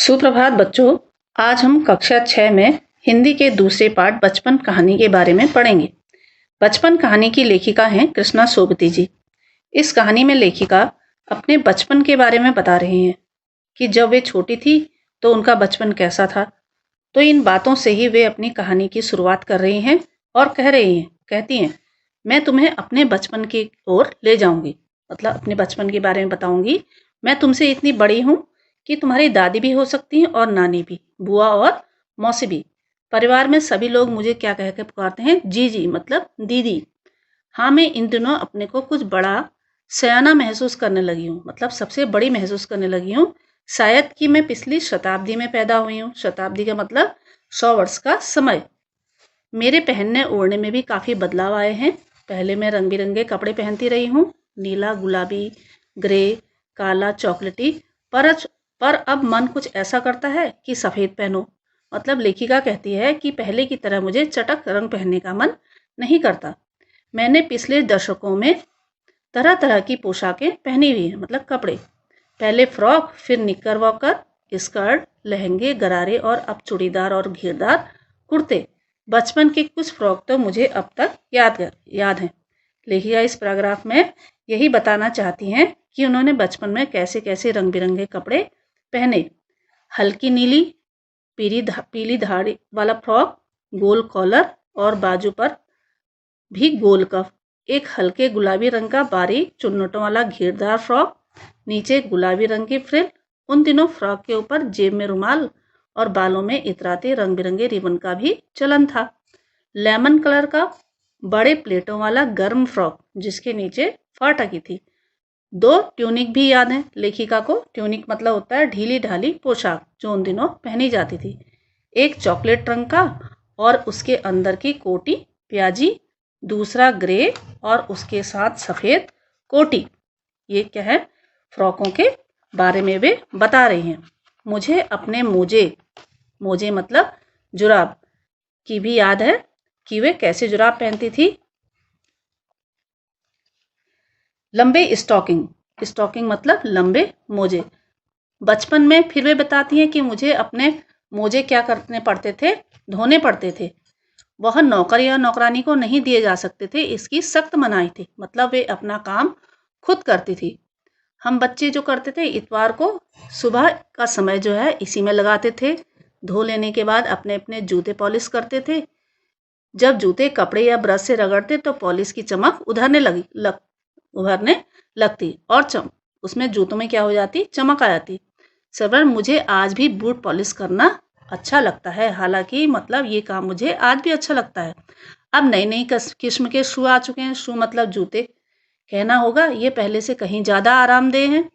सुप्रभात बच्चों। आज हम कक्षा 6 में हिंदी के दूसरे पाठ बचपन कहानी के बारे में पढ़ेंगे। बचपन कहानी की लेखिका हैं कृष्णा सोबती जी। इस कहानी में लेखिका अपने बचपन के बारे में बता रही हैं कि जब वे छोटी थी तो उनका बचपन कैसा था। तो इन बातों से ही वे अपनी कहानी की शुरुआत कर रही हैं और कहती हैं, मैं तुम्हें अपने बचपन की ओर ले जाऊंगी, मतलब अपने बचपन के बारे में बताऊंगी। मैं तुमसे इतनी बड़ी हूँ कि तुम्हारी दादी भी हो सकती हैं और नानी भी, बुआ और मौसी भी। परिवार में सभी लोग मुझे क्या कह के पुकारते हैं, जीजी, मतलब दीदी। हाँ, मैं इन दिनों अपने को कुछ बड़ा सयाना महसूस करने लगी हूँ, मतलब सबसे बड़ी महसूस करने लगी हूँ। शायद कि मैं पिछली शताब्दी में पैदा हुई हूँ। शताब्दी का मतलब 100 वर्ष का समय। मेरे पहनने ओढ़ने में भी काफ़ी बदलाव आए हैं। पहले मैं रंग बिरंगे कपड़े पहनती रही हूँ, नीला, गुलाबी, ग्रे, काला, चॉकलेटी। पर अब मन कुछ ऐसा करता है कि सफ़ेद पहनो। मतलब लेखिका कहती है कि पहले की तरह मुझे चटक रंग पहनने का मन नहीं करता। मैंने पिछले दशकों में तरह तरह की पोशाकें पहनी हुई हैं, मतलब कपड़े। पहले फ्रॉक, फिर निक्कर वॉकर, स्कर्ट, लहंगे, गरारे और अब चूड़ीदार और घेरदार कुर्ते। बचपन के कुछ फ्रॉक तो मुझे अब तक याद हैं। लेखिका इस पैराग्राफ में यही बताना चाहती हैं कि उन्होंने बचपन में कैसे कैसे रंग बिरंगे कपड़े पहने। हल्की नीली पीली धाड़ी वाला फ्रॉक, गोल कॉलर और बाजू पर भी गोल कफ। एक हल्के गुलाबी रंग का बारीक चुन्नटों वाला घेरदार फ्रॉक, नीचे गुलाबी रंग की फ्रिल। उन दिनों फ्रॉक के ऊपर जेब में रुमाल और बालों में इतराते रंग बिरंगे रिबन का भी चलन था। लेमन कलर का बड़े प्लेटों वाला गर्म फ्रॉक जिसके नीचे फाटा की थी। 2 ट्यूनिक भी याद हैं लेखिका को। ट्यूनिक मतलब होता है ढीली ढाली पोशाक जो उन दिनों पहनी जाती थी। एक चॉकलेट रंग का और उसके अंदर की कोटी प्याजी, दूसरा ग्रे और उसके साथ सफ़ेद कोटी। ये क्या है, फ्रॉकों के बारे में वे बता रही हैं। मुझे अपने मोजे मतलब जुराब की भी याद है कि वे कैसे जुराब पहनती थी। लंबे स्टॉकिंग मतलब लंबे मोजे। बचपन में फिर वे बताती हैं कि मुझे अपने मोजे क्या करने पड़ते थे, धोने पड़ते थे। वह नौकर या नौकरानी को नहीं दिए जा सकते थे, इसकी सख्त मनाही थी। मतलब वे अपना काम खुद करती थी। हम बच्चे जो करते थे, इतवार को सुबह का समय जो है इसी में लगाते थे। धो लेने के बाद अपने अपने जूते पॉलिश करते थे। जब जूते कपड़े या ब्रश से रगड़ते तो पॉलिश की चमक उभरने लगती और उसमें जूतों में क्या हो जाती, चमक आ जाती। सबर मुझे आज भी बूट पॉलिश करना अच्छा लगता है। हालांकि मतलब ये काम मुझे आज भी अच्छा लगता है। अब नई नई किस्म के शू आ चुके हैं। शू मतलब जूते कहना होगा। ये पहले से कहीं ज़्यादा आरामदेह हैं।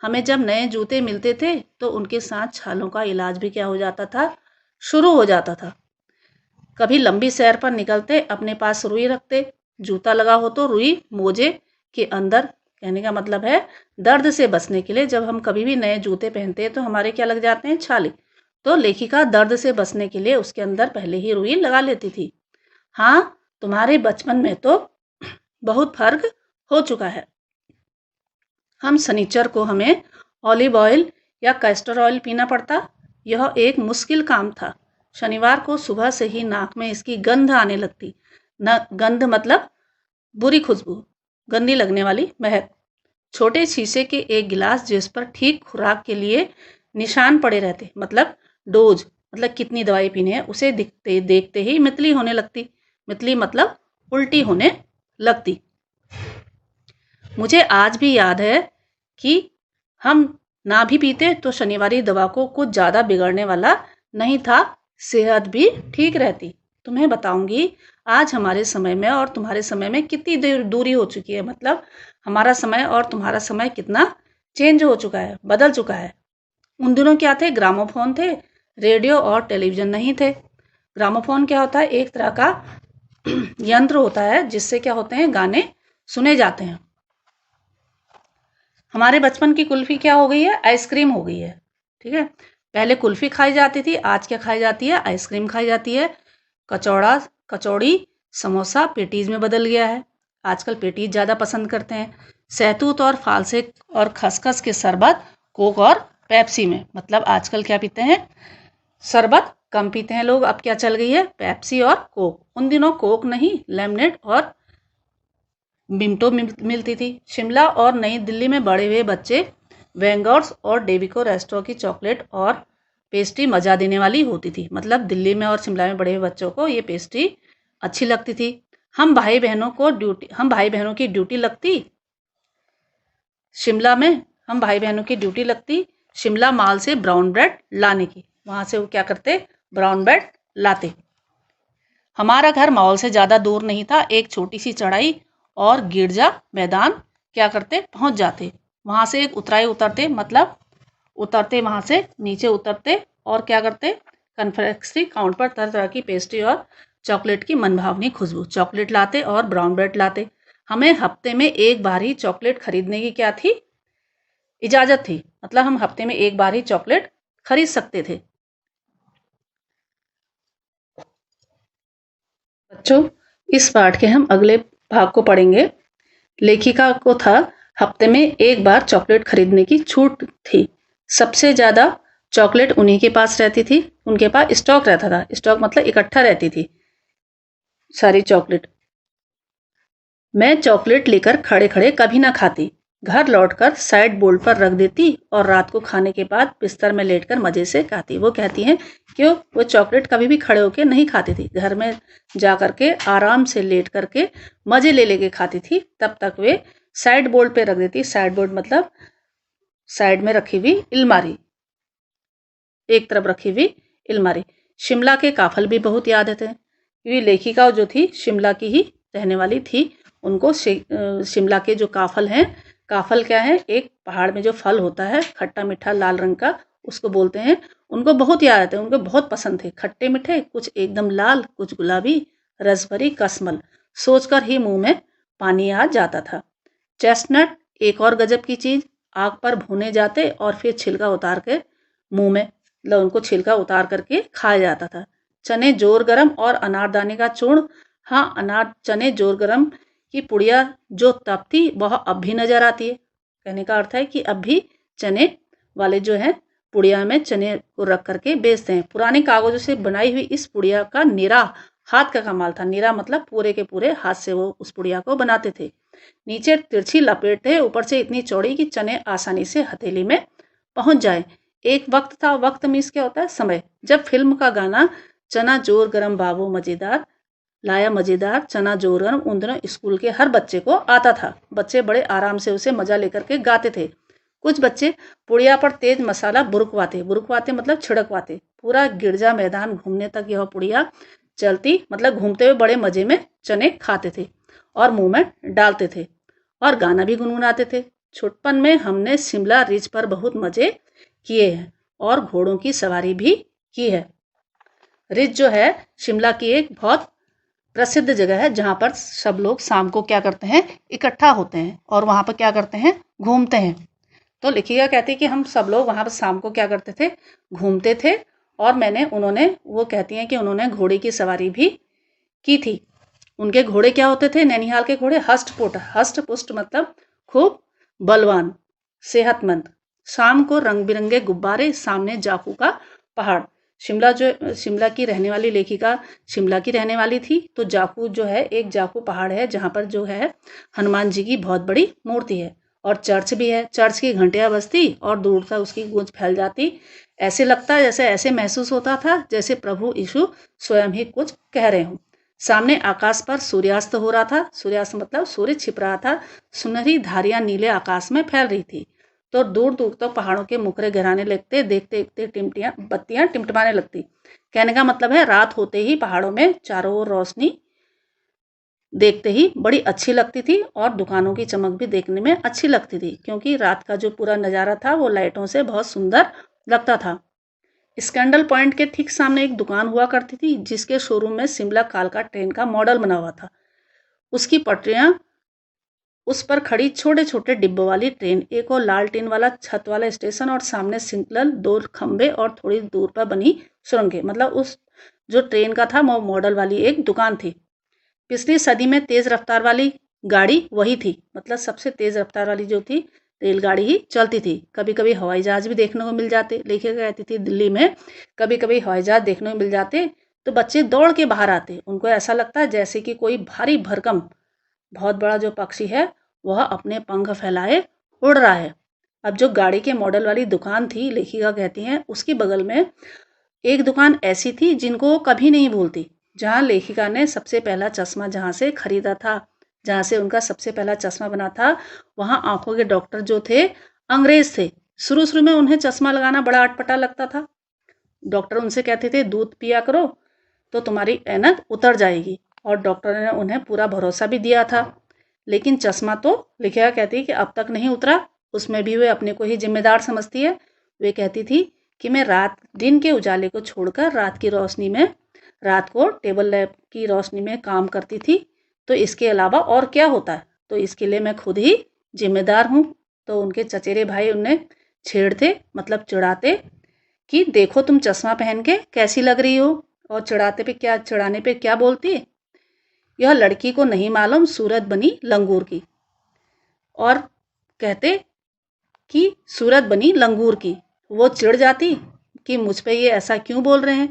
हमें जब नए जूते मिलते थे तो उनके साथ छालों का इलाज भी क्या हो जाता था, शुरू हो जाता था। कभी लंबी सैर पर निकलते अपने पास रुई रखते। जूता लगा हो तो रुई मोजे के अंदर, कहने का मतलब है दर्द से बचने के लिए। जब हम कभी भी नए जूते पहनते हैं तो हमारे क्या लग जाते हैं, छाले। तो लेखिका दर्द से बचने के लिए उसके अंदर पहले ही रुई लगा लेती थी। हाँ, तुम्हारे बचपन में तो बहुत फर्क हो चुका है। हम शनिचर को हमें ऑलिव ऑयल या कैस्टर ऑयल पीना पड़ता। यह एक मुश्किल काम था। शनिवार को सुबह से ही नाक में इसकी गंध आने लगती। न गंध मतलब बुरी खुशबू, गंदी लगने वाली महक। छोटे शीशे के एक गिलास जिस पर ठीक खुराक के लिए निशान पड़े रहते, मतलब डोज, मतलब कितनी दवाई पीनी है, उसे देखते ही मितली होने लगती। मितली मतलब उल्टी होने लगती। मुझे आज भी याद है कि हम ना भी पीते तो शनिवारी दवा को कुछ ज़्यादा बिगड़ने वाला नहीं था। सेहत भी ठीक रहती। तुम्हें बताऊंगी आज हमारे समय में और तुम्हारे समय में कितनी दूरी हो चुकी है। मतलब हमारा समय और तुम्हारा समय कितना चेंज हो चुका है, बदल चुका है। उन दिनों क्या थे, ग्रामोफोन थे, रेडियो और टेलीविज़न नहीं थे। ग्रामोफोन क्या होता है, एक तरह का यंत्र होता है जिससे क्या होते हैं, गाने सुने जाते हैं। हमारे बचपन की कुल्फी क्या हो गई है, आइसक्रीम हो गई है। ठीक है, पहले कुल्फी खाई जाती थी, आज क्या खाई जाती है, आइसक्रीम खाई जाती है। कचौड़ी, समोसा पेटीज में बदल गया है। आजकल पेटीज ज़्यादा पसंद करते हैं। सहतूत और फालसे और खसखस के शरबत, कोक और पेप्सी में, मतलब आजकल क्या पीते हैं, शरबत कम पीते हैं लोग। अब क्या चल गई है, पेप्सी और कोक। उन दिनों कोक नहीं, लेमनेड और मिंटो मिलती थी। शिमला और नई दिल्ली में बड़े हुए बच्चे वेंगर्स और डेविको रेस्टोरेंट की चॉकलेट और पेस्ट्री मजा देने वाली होती थी। मतलब दिल्ली में और शिमला में बड़े हुए बच्चों को ये पेस्ट्री अच्छी लगती थी। हम भाई बहनों की ड्यूटी लगती शिमला में, हम भाई बहनों की ड्यूटी लगती शिमला मॉल से ब्राउन ब्रेड लाने की। वहां से वो क्या करते, ब्राउन ब्रेड लाते। हमारा घर मॉल से ज़्यादा दूर नहीं था, एक छोटी सी चढ़ाई और गिरजा मैदान क्या करते, पहुंच जाते। वहां से एक उतराई उतरते, मतलब उतरते वहां से नीचे उतरते और क्या करते, कन्फेक्शनरी काउंटर पर तरह तरह की पेस्ट्री और चॉकलेट की मनभावनी खुशबू, चॉकलेट लाते और ब्राउन ब्रेड लाते। हमें हफ्ते में एक बार ही चॉकलेट खरीदने की क्या थी, इजाज़त थी। मतलब हम हफ्ते में एक बार ही चॉकलेट खरीद सकते थे। बच्चों, इस पाठ के हम अगले भाग को पढ़ेंगे। लेखिका को था हफ्ते में एक बार चॉकलेट खरीदने की छूट थी। सबसे ज़्यादा चॉकलेट उन्हीं के पास रहती थी, उनके पास स्टॉक रहता था। स्टॉक मतलब इकट्ठा रहती थी सारी चॉकलेट। मैं चॉकलेट लेकर खड़े खड़े कभी ना खाती, घर लौटकर साइड बोर्ड पर रख देती और रात को खाने के बाद बिस्तर में लेटकर मजे से खाती। वो कहती हैं कि वो चॉकलेट कभी भी खड़े होकर नहीं खाती थी, घर में जा करके आराम से लेट करके मजे ले लेके खाती थी। तब तक वे साइड बोर्ड पे रख देती। साइड बोर्ड मतलब साइड में रखी हुई अलमारी, एक तरफ रखी हुई अलमारी। शिमला के काफल भी बहुत याद थे, क्योंकि लेखिका जो थी शिमला की ही रहने वाली थी। उनको शिमला के जो काफल हैं, काफल क्या है, एक पहाड़ में जो फल होता है खट्टा मीठा लाल रंग का, उसको बोलते हैं। उनको बहुत याद आते हैं, उनको बहुत पसंद थे खट्टे मीठे, कुछ एकदम लाल, कुछ गुलाबी, रस भरी कसमल। सोचकर ही मुंह में पानी आ जाता था। चेस्टनट एक और गजब की चीज, आग पर भुने जाते और फिर छिलका उतार के मुंह में, मतलब उनको छिलका उतार करके खाया जाता था। चने जोर गरम और अनारदाने का चूर्ण, हाँ चने जोर गरम की पुड़िया जो तब थी वह अब भी नजर आती है। कहने का अर्थ है कि अब भी चने वाले जो है पुड़िया में चने को रख करके बेचते हैं। पुराने कागजों से बनाई हुई इस पुड़िया का निरा हाथ का कमाल था। निरा मतलब पूरे के पूरे हाथ से वो उस पुड़िया को बनाते थे। नीचे तिरछी लपेट है, ऊपर से इतनी चौड़ी कि चने आसानी से हथेली में पहुंच जाए। एक वक्त था, वक्त मीन्स क्या होता है, समय, जब फिल्म का गाना चना जोर गरम बाबू मजेदार लाया मजेदार चना जोर गरम उन दिनों स्कूल के हर बच्चे को आता था। बच्चे बड़े आराम से उसे मजा लेकर के गाते थे। कुछ बच्चे पुड़िया पर तेज मसाला बुरुकवाते, बुरुकवाते मतलब छिड़कवाते। पूरा गिरजा मैदान घूमने तक यह पुड़िया चलती, मतलब घूमते हुए बड़े मजे में चने खाते थे और मुंह में डालते थे और गाना भी गुनगुनाते थे। छुटपन में हमने शिमला रिज पर बहुत मजे किए हैं और घोड़ों की सवारी भी की है। रिज जो है शिमला की एक बहुत प्रसिद्ध जगह है, जहाँ पर सब लोग शाम को क्या करते हैं, इकट्ठा होते हैं और वहाँ पर क्या करते हैं, घूमते हैं। तो लेखिका कहती है कि हम सब लोग वहाँ पर शाम को क्या करते थे, घूमते थे। और वो कहती हैं कि उन्होंने घोड़े की सवारी भी की थी। उनके घोड़े क्या होते थे, नैनीहाल के घोड़े हष्ट पुष्ट मतलब खूब बलवान, सेहतमंद। शाम को रंग बिरंगे गुब्बारे, सामने जाखू का पहाड़। शिमला की रहने वाली लेखिका शिमला की रहने वाली थी, तो जाखू जो है एक जाखू पहाड़ है, जहाँ पर जो है हनुमान जी की बहुत बड़ी मूर्ति है और चर्च भी है। चर्च की घंटियां बजती और दूर तक उसकी गूंज फैल जाती। ऐसे महसूस होता था जैसे प्रभु यीशु स्वयं ही कुछ कह रहे हों। सामने आकाश पर सूर्यास्त हो रहा था। सूर्यास्त मतलब सूर्य छिप रहा था। सुनहरी धारियां नीले आकाश में फैल रही थी, तो दूर दूर तक पहाड़ों के मुखरे गहराने लगते, देखते देखते बत्तियां टिमटिमाने लगती। कहने का मतलब है रात होते ही पहाड़ों में चारों ओर रोशनी देखते ही बड़ी अच्छी लगती थी और दुकानों की चमक भी देखने में अच्छी लगती थी, क्योंकि रात का जो पूरा नज़ारा था वो लाइटों से बहुत सुंदर लगता था। स्कैंडल पॉइंट के ठीक सामने एक दुकान हुआ करती थी, जिसके शोरूम में शिमला कालका ट्रेन का मॉडल बना हुआ था। उसकी पटरियां, उस पर खड़ी छोटे छोटे डिब्बों वाली ट्रेन, एक और लाल टीन वाला छत वाला स्टेशन और सामने सिंगल 2 खंबे और थोड़ी दूर पर बनी सुरंगें। मतलब उस जो ट्रेन का था वो मॉडल वाली एक दुकान थी। पिछली सदी में तेज रफ्तार वाली गाड़ी वही थी, मतलब सबसे तेज रफ्तार वाली जो थी रेलगाड़ी ही चलती थी। कभी कभी हवाई जहाज भी देखने को मिल जाते। लेखिका कहती थी दिल्ली में कभी कभी हवाई जहाज देखने को मिल जाते तो बच्चे दौड़ के बाहर आते। उनको ऐसा लगता है जैसे कि कोई भारी भरकम बहुत बड़ा जो पक्षी है वह अपने पंख फैलाए उड़ रहा है। अब जो गाड़ी के मॉडल वाली दुकान थी, लेखिका कहती हैं उसके बगल में एक दुकान ऐसी थी जिनको वो कभी नहीं भूलती, जहाँ लेखिका ने सबसे पहला चश्मा जहाँ से खरीदा था, जहाँ से उनका सबसे पहला चश्मा बना था, वहाँ आंखों के डॉक्टर जो थे अंग्रेज थे। शुरू शुरू में उन्हें चश्मा लगाना बड़ा अटपटा लगता था। डॉक्टर उनसे कहते थे दूध पिया करो तो तुम्हारी ऐनक उतर जाएगी, और डॉक्टर ने उन्हें पूरा भरोसा भी दिया था। लेकिन चश्मा तो लेखिका कहती कि अब तक नहीं उतरा। उसमें भी वे अपने को ही जिम्मेदार समझती है। वे कहती थी कि मैं दिन के उजाले को छोड़कर रात को टेबल लैंप की रोशनी में काम करती थी, तो इसके अलावा और क्या होता है, तो इसके लिए मैं खुद ही जिम्मेदार हूँ। तो उनके चचेरे भाई उन्हें छेड़ते, मतलब चिढ़ाते कि देखो तुम चश्मा पहन के कैसी लग रही हो, और चिढ़ाने पे क्या बोलती, यह लड़की को नहीं मालूम सूरत बनी लंगूर की। और कहते कि सूरत बनी लंगूर की। वो चिढ़ जाती कि मुझ पे ये ऐसा क्यों बोल रहे हैं,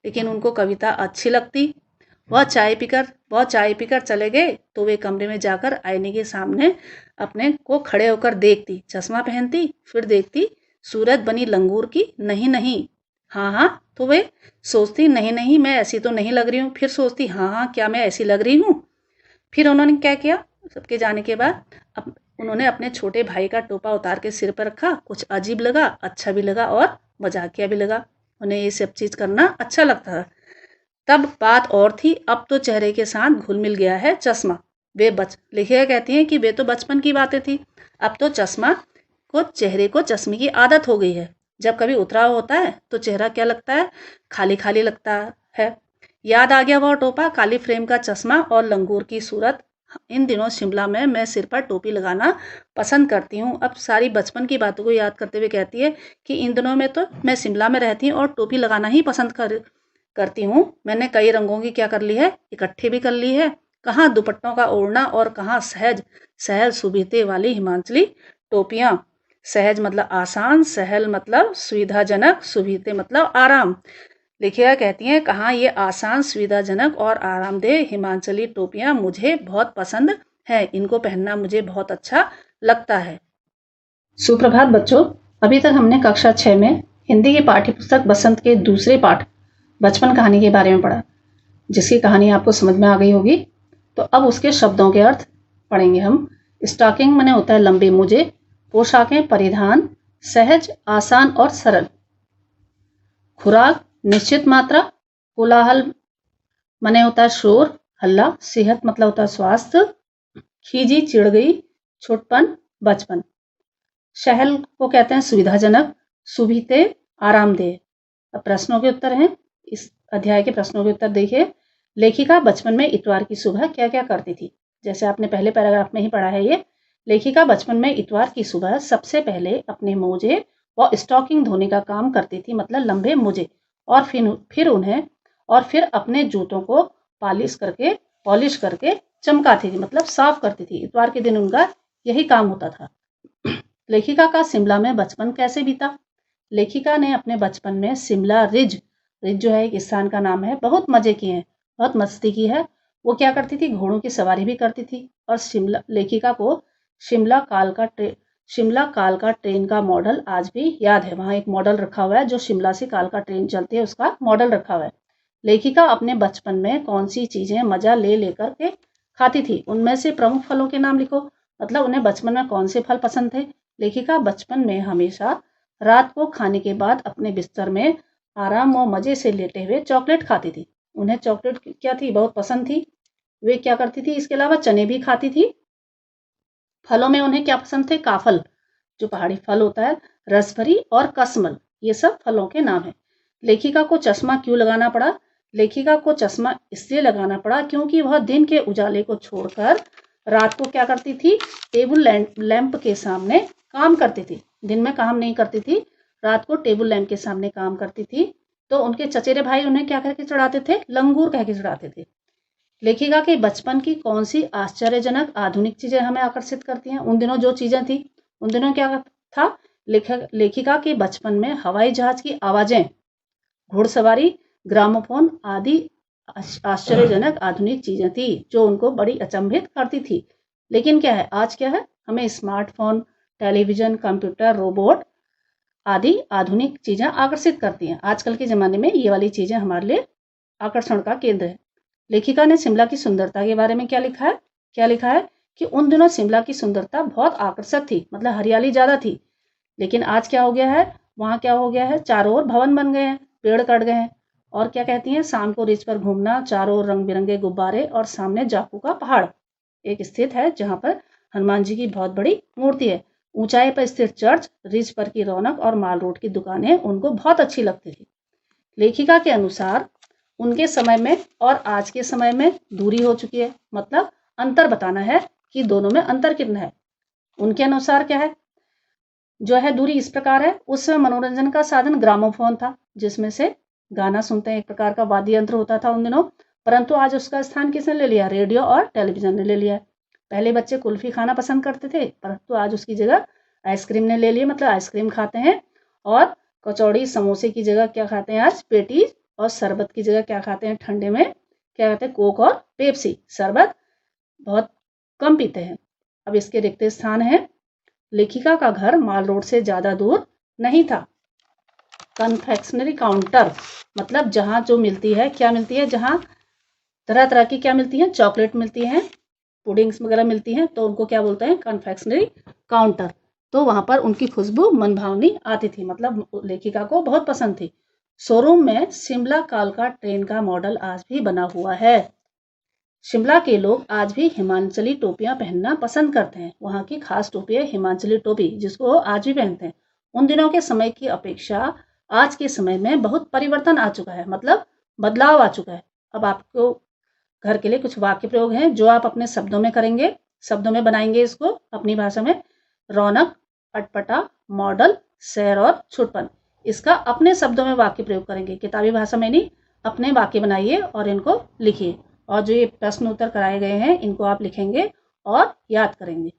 लेकिन उनको कविता अच्छी लगती। वह चाय पीकर चले गए तो वे कमरे में जाकर आईने के सामने अपने को खड़े होकर देखती, चश्मा पहनती, फिर देखती सूरत बनी लंगूर की, नहीं नहीं, हाँ हाँ, तो वे सोचती नहीं नहीं मैं ऐसी तो नहीं लग रही हूँ, फिर सोचती हाँ हाँ क्या मैं ऐसी लग रही हूँ। फिर उन्होंने क्या किया, सबके जाने के बाद उन्होंने अपने छोटे भाई का टोपा उतार के सिर पर रखा। कुछ अजीब लगा, अच्छा भी लगा और मजाकिया भी लगा। उन्हें ये सब चीज करना अच्छा लगता था। तब बात और थी, अब तो चेहरे के साथ घुल मिल गया है चश्मा। लेखिका कहती हैं कि वे तो बचपन की बातें थी, अब तो चेहरे को चश्मे की आदत हो गई है। जब कभी उतरा होता है तो चेहरा क्या लगता है, खाली खाली लगता है। याद आ गया वह टोपा, काली फ्रेम का चश्मा और लंगूर की सूरत। इन दिनों शिमला में मैं सिर पर टोपी लगाना पसंद करती हूँ। अब सारी बचपन की बातों को याद करते हुए कहती है कि इन दिनों में तो मैं शिमला में रहती हूँ और टोपी लगाना ही पसंद करती हूँ। मैंने कई रंगों की क्या कर ली है, इकट्ठे भी कर ली है। कहाँ दुपट्टों का ओढ़ना और कहाँ सहज सुबीते वाली हिमाचली टोपियाँ। सहज मतलब आसान, सहल मतलब सुविधाजनक, सुबीते मतलब आराम। लेखिका कहती हैं कहाँ ये आसान, सुविधाजनक और आरामदेह हिमाचली टोपियाँ मुझे बहुत पसंद है, इनको पहनना मुझे बहुत अच्छा लगता है। सुप्रभात बच्चों, अभी तक हमने कक्षा 6 में हिंदी की पाठ्य पुस्तक बसंत के दूसरे पाठ बचपन कहानी के बारे में पढ़ा, जिसकी कहानी आपको समझ में आ गई होगी। तो अब उसके शब्दों के अर्थ पढ़ेंगे हम। स्टॉकिंग माने होता है लंबे मोजे, पोशाकें परिधान, सहज आसान और सरल। खुराक निश्चित मात्रा, कोलाहल माने होता है शोर हल्ला, सेहत मतलब होता है स्वास्थ्य, खीजी चिढ़ गई, छोटपन बचपन। सहल को कहते हैं सुविधाजनक, सुबीते आरामदेह। अब प्रश्नों के उत्तर हैं, इस अध्याय के प्रश्नों के उत्तर देखिए। लेखिका बचपन में इतवार की सुबह क्या क्या करती थी, जैसे आपने पहले पैराग्राफ में ही पढ़ा है ये। लेखिका बचपन में इतवार की सुबह सबसे पहले अपने मोजे व स्टॉकिंग धोने का काम करती थी, मतलब लंबे मोजे, और फिर अपने जूतों को पॉलिश करके चमकाती थी, मतलब साफ करती थी। इतवार के दिन उनका यही काम होता था। लेखिका का शिमला में बचपन कैसे बीता। लेखिका ने अपने बचपन में शिमला रिज जो है एक स्थान का नाम है, बहुत मजे किए हैं, बहुत मस्ती की है। वो क्या करती थी, घोड़ों की सवारी भी करती थी। और लेखिका को शिमला कालका ट्रेन का मॉडल आज भी याद है। वहां एक मॉडल रखा हुआ है, जो शिमला से कालका ट्रेन चलती है उसका मॉडल रखा हुआ है। लेखिका अपने बचपन में कौन सी चीजें मजा ले लेकर के खाती थी, उनमें से प्रमुख फलों के नाम लिखो। मतलब उन्हें बचपन में कौन से फल पसंद थे। लेखिका बचपन में हमेशा रात को खाने के बाद अपने बिस्तर में आराम और मजे से लेटे हुए चॉकलेट खाती थी। उन्हें चॉकलेट क्या थी, बहुत पसंद थी। वे क्या करती थी, इसके अलावा चने भी खाती थी। फलों में उन्हें क्या पसंद थे, काफल जो पहाड़ी फल होता है, रसभरी और कसमल, ये सब फलों के नाम है। लेखिका को चश्मा क्यों लगाना पड़ा। लेखिका को चश्मा इसलिए लगाना पड़ा क्योंकि वह दिन के उजाले को छोड़कर रात को क्या करती थी, टेबल लैंप के सामने काम करती थी। दिन में काम नहीं करती थी, रात को टेबल लैंप के सामने काम करती थी। तो उनके चचेरे भाई उन्हें क्या करके चढ़ाते थे, लंगूर कह के चढ़ाते थे। लेखिका के बचपन की कौन सी आश्चर्यजनक आधुनिक चीजें हमें आकर्षित करती हैं। उन दिनों जो चीजें थी उन दिनों क्या था, लेखिका के बचपन में हवाई जहाज की आवाजें, घुड़सवारी, ग्रामोफोन आदि आश्चर्यजनक आधुनिक चीजें थी जो उनको बड़ी अचंभित करती थी। लेकिन क्या है, आज क्या है, हमें स्मार्टफोन, टेलीविजन, कंप्यूटर, रोबोट आदि आधुनिक चीजें आकर्षित करती हैं। आजकल के ज़माने में ये वाली चीजें हमारे लिए आकर्षण का केंद्र है। लेखिका ने शिमला की सुंदरता के बारे में क्या लिखा है कि उन दिनों शिमला की सुंदरता बहुत आकर्षक थी, मतलब हरियाली ज्यादा थी। लेकिन आज क्या हो गया है, वहां क्या हो गया है, चारों ओर भवन बन गए हैं, पेड़ कट गए हैं। और क्या कहती हैं, शाम को रिज पर घूमना, चारों ओर रंग बिरंगे गुब्बारे और सामने जाकू का पहाड़ एक स्थित है जहां पर हनुमान जी की बहुत बड़ी मूर्ति है। ऊंचाई पर स्थित चर्च, रिज पर की रौनक और माल रोड की दुकानें उनको बहुत अच्छी लगती थी। लेखिका के अनुसार उनके समय में और आज के समय में दूरी हो चुकी है, मतलब अंतर बताना है कि दोनों में अंतर कितना है। उनके अनुसार क्या है, जो है दूरी इस प्रकार है, उस समय मनोरंजन का साधन ग्रामोफोन था जिसमें से गाना सुनते हैं, एक प्रकार का वाद्य यंत्र होता था उन दिनों। परंतु आज उसका स्थान किसने ले लिया, रेडियो और टेलीविजन ने ले लिया है। पहले बच्चे कुल्फी खाना पसंद करते थे, परंतु आज उसकी जगह आइसक्रीम ने ले ली, मतलब आइसक्रीम खाते हैं। और कचौड़ी समोसे की जगह क्या खाते हैं आज, पेटीज। और शरबत की जगह क्या खाते हैं, ठंडे में क्या कहते हैं, कोक और पेप्सी। शरबत बहुत कम पीते हैं। अब इसके रिक्त स्थान है। लेखिका का घर माल रोड से ज्यादा दूर नहीं था। कन्फेक्शनरी काउंटर, मतलब जहां जो मिलती है, क्या मिलती है, जहां तरह तरह की क्या मिलती है, चॉकलेट मिलती है, पुडिंग्स वगैरह मिलती हैं, तो उनको क्या बोलते हैं, कन्फेक्शनरी काउंटर। तो वहां पर उनकी खुशबू मनभावनी आती थी, मतलब लेखिका को बहुत पसंद थी। शोरूम में शिमला कालका ट्रेन का मॉडल आज भी बना हुआ है। शिमला के लोग आज भी हिमाचली टोपियां पहनना पसंद करते हैं। वहां की खास टोपी है हिमाचली टोपी, जिसको आज भी पहनते हैं। उन दिनों के समय की अपेक्षा आज के समय में बहुत परिवर्तन आ चुका है, मतलब बदलाव आ चुका है। अब आपको घर के लिए कुछ वाक्य प्रयोग हैं जो आप अपने शब्दों में करेंगे, शब्दों में बनाएंगे इसको अपनी भाषा में। रौनक, अटपटा, मॉडल, सैर और छुटपन, इसका अपने शब्दों में वाक्य प्रयोग करेंगे, किताबी भाषा में नहीं। अपने वाक्य बनाइए और इनको लिखिए। और जो ये प्रश्न उत्तर कराए गए हैं इनको आप लिखेंगे और याद करेंगे।